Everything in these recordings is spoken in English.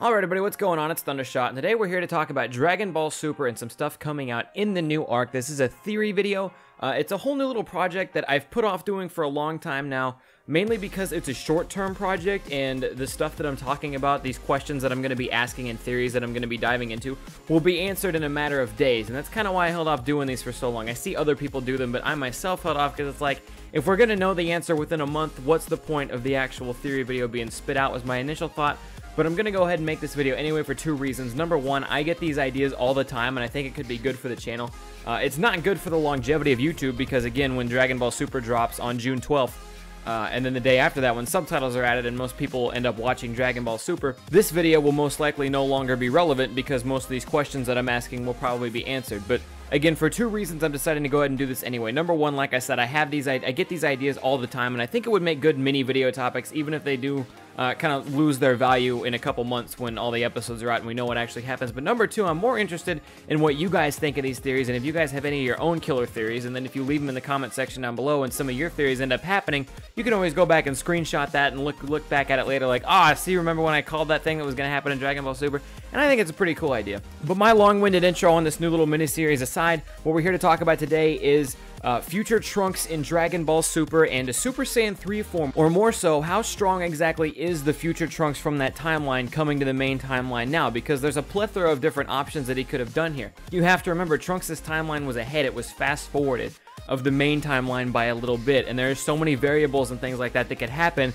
Alright everybody, what's going on? It's Thundershot, and today we're here to talk about Dragon Ball Super and some stuff coming out in the new arc. This is a theory video. It's a whole new little project that I've put off doing for a long time now, mainly because it's a short-term project, and the stuff that I'm talking about, these questions that I'm going to be asking and theories that I'm going to be diving into, will be answered in a matter of days, and that's kind of why I held off doing these for so long. I see other people do them, but I myself held off because it's like, if we're going to know the answer within a month, what's the point of the actual theory video being spit out, was my initial thought. But I'm going to go ahead and make this video anyway for two reasons. Number one, I get these ideas all the time, and I think it could be good for the channel. It's not good for the longevity of YouTube because, again, when Dragon Ball Super drops on June 12th, and then the day after that when subtitles are added and most people end up watching Dragon Ball Super, this video will most likely no longer be relevant because most of these questions that I'm asking will probably be answered. But again, for two reasons, I'm deciding to go ahead and do this anyway. Number one, like I said, I get these ideas all the time, and I think it would make good mini video topics, even if they do kind of lose their value in a couple months when all the episodes are out and we know what actually happens. But number two, I'm more interested in what you guys think of these theories, and if you guys have any of your own killer theories, and then if you leave them in the comment section down below and some of your theories end up happening, you can always go back and screenshot that and look back at it later like, see, remember when I called that thing that was going to happen in Dragon Ball Super? And I think it's a pretty cool idea. But my long-winded intro on this new little mini-series aside, what we're here to talk about today is future Trunks in Dragon Ball Super and a Super Saiyan 3 form, or more so, how strong exactly is the future Trunks from that timeline coming to the main timeline now, because there's a plethora of different options that he could have done here. You have to remember, Trunks' timeline was ahead, it was fast-forwarded of the main timeline by a little bit, and there's so many variables and things like that that could happen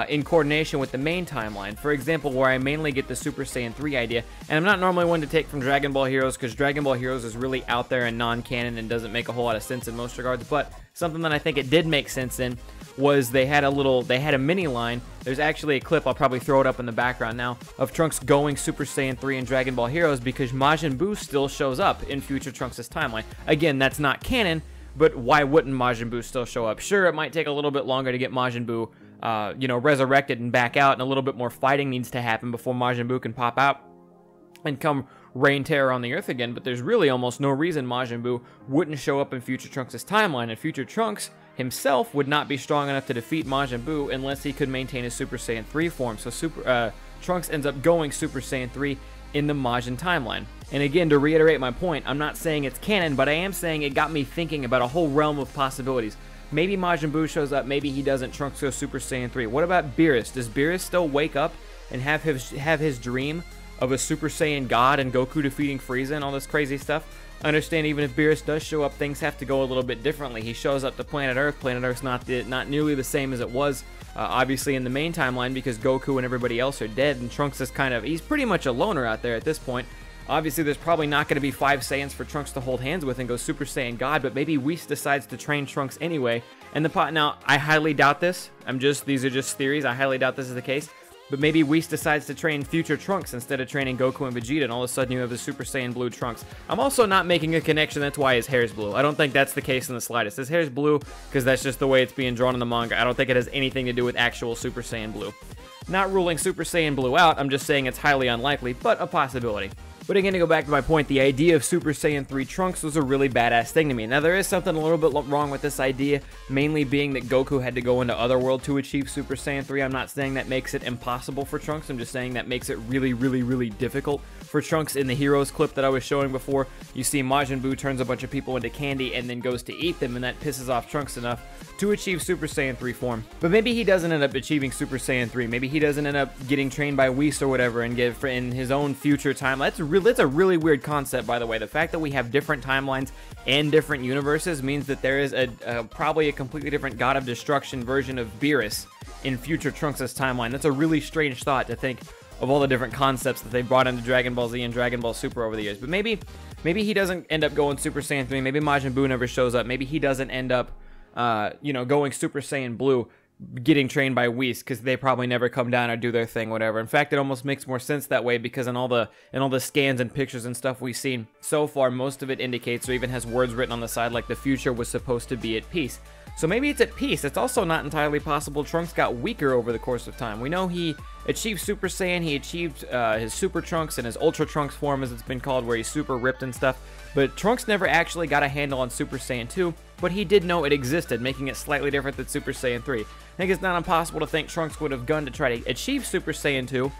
in coordination with the main timeline. For example, where I mainly get the Super Saiyan 3 idea, and I'm not normally one to take from Dragon Ball Heroes because Dragon Ball Heroes is really out there and non-canon and doesn't make a whole lot of sense in most regards, but something that I think it did make sense in was they had a mini line. There's actually a clip, I'll probably throw it up in the background now, of Trunks going Super Saiyan 3 in Dragon Ball Heroes because Majin Buu still shows up in future Trunks' timeline. Again, that's not canon, but why wouldn't Majin Buu still show up? Sure, it might take a little bit longer to get Majin Buu, resurrected and back out, and a little bit more fighting needs to happen before Majin Buu can pop out and come rain terror on the Earth again, but there's really almost no reason Majin Buu wouldn't show up in future Trunks' timeline, and future Trunks himself would not be strong enough to defeat Majin Buu unless he could maintain his Super Saiyan 3 form, so Trunks ends up going Super Saiyan 3 in the Majin timeline. And again, to reiterate my point, I'm not saying it's canon, but I am saying it got me thinking about a whole realm of possibilities. Maybe Majin Buu shows up, maybe he doesn't, Trunks goes Super Saiyan 3. What about Beerus? Does Beerus still wake up and have his dream of a Super Saiyan God and Goku defeating Frieza and all this crazy stuff? I understand even if Beerus does show up, things have to go a little bit differently. He shows up to Planet Earth. Planet Earth's not nearly the same as it was, obviously, in the main timeline because Goku and everybody else are dead, and Trunks is he's pretty much a loner out there at this point. Obviously, there's probably not going to be 5 Saiyans for Trunks to hold hands with and go Super Saiyan God, but maybe Whis decides to train Trunks anyway. And now, I highly doubt this. These are just theories. I highly doubt this is the case. But maybe Whis decides to train future Trunks instead of training Goku and Vegeta, and all of a sudden you have the Super Saiyan Blue Trunks. I'm also not making a connection that's why his hair is blue. I don't think that's the case in the slightest. His hair is blue because that's just the way it's being drawn in the manga. I don't think it has anything to do with actual Super Saiyan Blue. Not ruling Super Saiyan Blue out, I'm just saying it's highly unlikely, but a possibility. But again, to go back to my point, the idea of Super Saiyan 3 Trunks was a really badass thing to me. Now, there is something a little bit wrong with this idea, mainly being that Goku had to go into Otherworld to achieve Super Saiyan 3. I'm not saying that makes it impossible for Trunks. I'm just saying that makes it really, really, really difficult for Trunks. In the Heroes clip that I was showing before, you see Majin Buu turns a bunch of people into candy and then goes to eat them, and that pisses off Trunks enough to achieve Super Saiyan 3 form. But maybe he doesn't end up achieving Super Saiyan 3. Maybe he doesn't end up getting trained by Whis or whatever and get in his own future time. That's a really weird concept, by the way. The fact that we have different timelines and different universes means that there is probably a completely different God of Destruction version of Beerus in future Trunks' timeline. That's a really strange thought to think of all the different concepts that they brought into Dragon Ball Z and Dragon Ball Super over the years. But maybe he doesn't end up going Super Saiyan 3. Maybe Majin Buu never shows up. Maybe he doesn't end up going Super Saiyan Blue, getting trained by Whis, because they probably never come down or do their thing, whatever. In fact, it almost makes more sense that way because in all the scans and pictures and stuff we've seen so far, most of it indicates or even has words written on the side like the future was supposed to be at peace. So maybe it's at peace. It's also not entirely possible Trunks got weaker over the course of time. We know he achieved Super Saiyan, he achieved his Super Trunks and his Ultra Trunks form, as it's been called, where he's super ripped and stuff. But Trunks never actually got a handle on Super Saiyan 2, but he did know it existed, making it slightly different than Super Saiyan 3. I think it's not impossible to think Trunks would have gone to try to achieve Super Saiyan 2,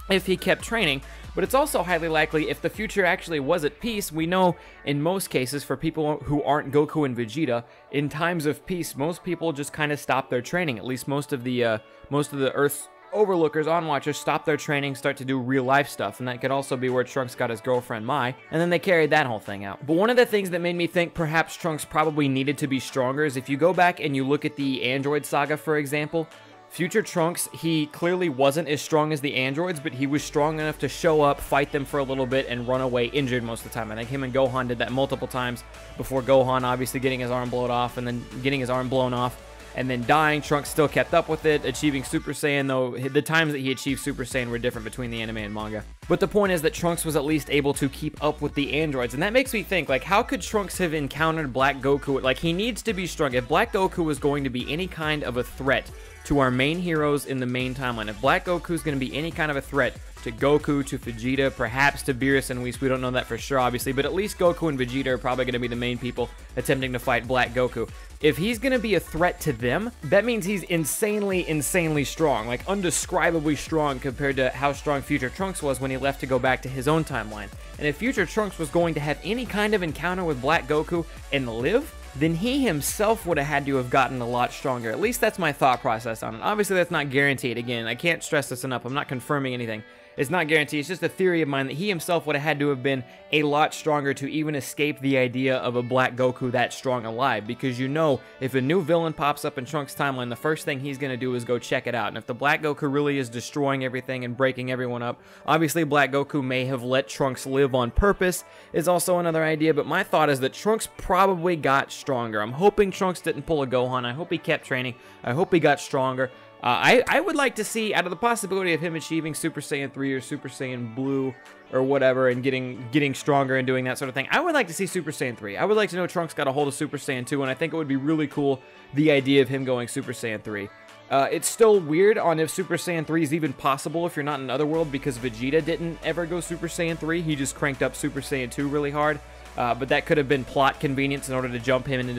if he kept training. But it's also highly likely if the future actually was at peace. We know in most cases, for people who aren't Goku and Vegeta, in times of peace, most people just kind of stop their training. At least most of the Earth's overlookers, onwatchers, stop their training, start to do real life stuff, and that could also be where Trunks got his girlfriend Mai, and then they carried that whole thing out. But one of the things that made me think perhaps Trunks probably needed to be stronger is if you go back and you look at the Android saga, for example, future Trunks, he clearly wasn't as strong as the androids, but he was strong enough to show up, fight them for a little bit, and run away injured most of the time. I think him and Gohan did that multiple times before Gohan obviously getting his arm blown off, and then getting his arm blown off, and then dying. Trunks still kept up with it, achieving Super Saiyan, though the times that he achieved Super Saiyan were different between the anime and manga. But the point is that Trunks was at least able to keep up with the androids, and that makes me think, like, how could Trunks have encountered Black Goku? Like, he needs to be strong. If Black Goku was going to be any kind of a threat to our main heroes in the main timeline, if Black Goku is going to be any kind of a threat to Goku, to Vegeta, perhaps to Beerus and Whis, we don't know that for sure, obviously, but at least Goku and Vegeta are probably going to be the main people attempting to fight Black Goku. If he's going to be a threat to them, that means he's insanely strong, like undescribably strong compared to how strong Future Trunks was when he left to go back to his own timeline. And if Future Trunks was going to have any kind of encounter with Black Goku and live, then he himself would have had to have gotten a lot stronger. At least that's my thought process on it. Obviously, that's not guaranteed. Again, I can't stress this enough. I'm not confirming anything. It's not guaranteed. It's just a theory of mine that he himself would have had to have been a lot stronger to even escape the idea of a Black Goku that strong alive. Because you know, if a new villain pops up in Trunks' timeline, the first thing he's going to do is go check it out. And if the Black Goku really is destroying everything and breaking everyone up, obviously Black Goku may have let Trunks live on purpose, is also another idea. But my thought is that Trunks probably got stronger. I'm hoping Trunks didn't pull a Gohan. I hope he kept training. I hope he got stronger. I would like to see, out of the possibility of him achieving Super Saiyan 3 or Super Saiyan Blue or whatever and getting stronger and doing that sort of thing, I would like to see Super Saiyan 3. I would like to know Trunks got a hold of Super Saiyan 2, and I think it would be really cool, the idea of him going Super Saiyan 3. It's still weird on if Super Saiyan 3 is even possible if you're not in Otherworld, because Vegeta didn't ever go Super Saiyan 3. He just cranked up Super Saiyan 2 really hard. But that could have been plot convenience in order to jump him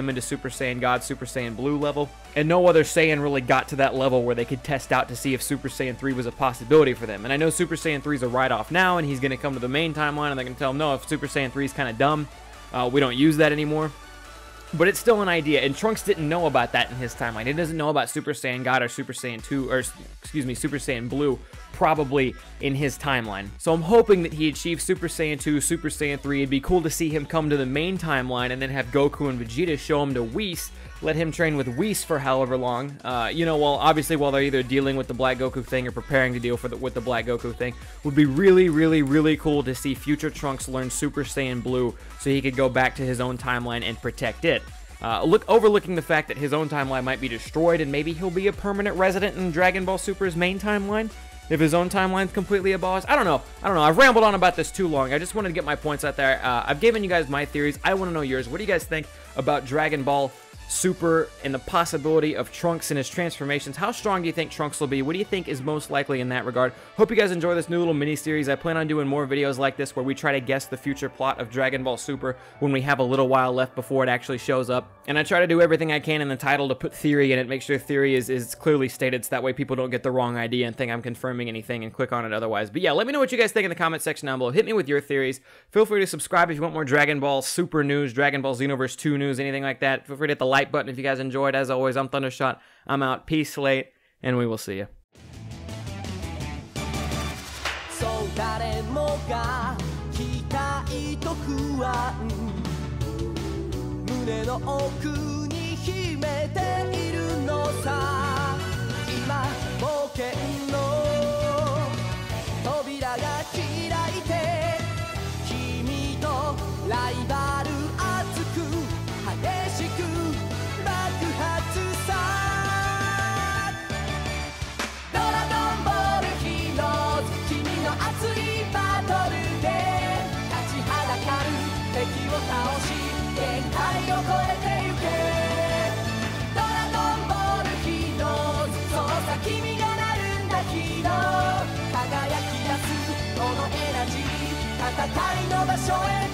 into Super Saiyan God, Super Saiyan Blue level. And no other Saiyan really got to that level where they could test out to see if Super Saiyan 3 was a possibility for them. And I know Super Saiyan 3 is a write-off now, and he's going to come to the main timeline, and they're going to tell him, no, if Super Saiyan 3 is kind of dumb, we don't use that anymore. But it's still an idea, and Trunks didn't know about that in his timeline. He doesn't know about Super Saiyan God or Super Saiyan 2, or excuse me, Super Saiyan Blue, probably in his timeline. So I'm hoping that he achieves Super Saiyan 2, Super Saiyan 3. It'd be cool to see him come to the main timeline and then have Goku and Vegeta show him to Whis, let him train with Whis for however long. You know, while they're either dealing with the Black Goku thing or preparing to deal with the Black Goku thing. Would be really cool to see future Trunks learn Super Saiyan Blue so he could go back to his own timeline and protect it. Overlooking the fact that his own timeline might be destroyed and maybe he'll be a permanent resident in Dragon Ball Super's main timeline if his own timeline's completely abolished. I don't know. I've rambled on about this too long. I just wanted to get my points out there. I've given you guys my theories. I want to know yours. What do you guys think about Dragon Ball Super and the possibility of Trunks and his transformations? How strong do you think Trunks will be? What do you think is most likely in that regard? Hope you guys enjoy this new little mini-series. I plan on doing more videos like this where we try to guess the future plot of Dragon Ball Super when we have a little while left before it actually shows up. And I try to do everything I can in the title to put theory in it, make sure theory is clearly stated so that way people don't get the wrong idea and think I'm confirming anything and click on it otherwise. But yeah, let me know what you guys think in the comment section down below. Hit me with your theories. Feel free to subscribe if you want more Dragon Ball Super news, Dragon Ball Xenoverse 2 news, anything like that. Feel free to hit the like button if you guys enjoyed. As always, I'm Thundershot. I'm out. Peace, late, and we will see you. そう誰もが期待と不安胸の奥に秘めているのさ今冒険の扉が開いて君とライバル熱く激しく爆発さドラゴンボールヒーローズ君の熱いバトルで立ちはだかる敵を倒し限界を超えてゆけドラゴンボールヒーローズそうさ君がなるんだヒーロー輝き出すこのエナジー戦いの場所へ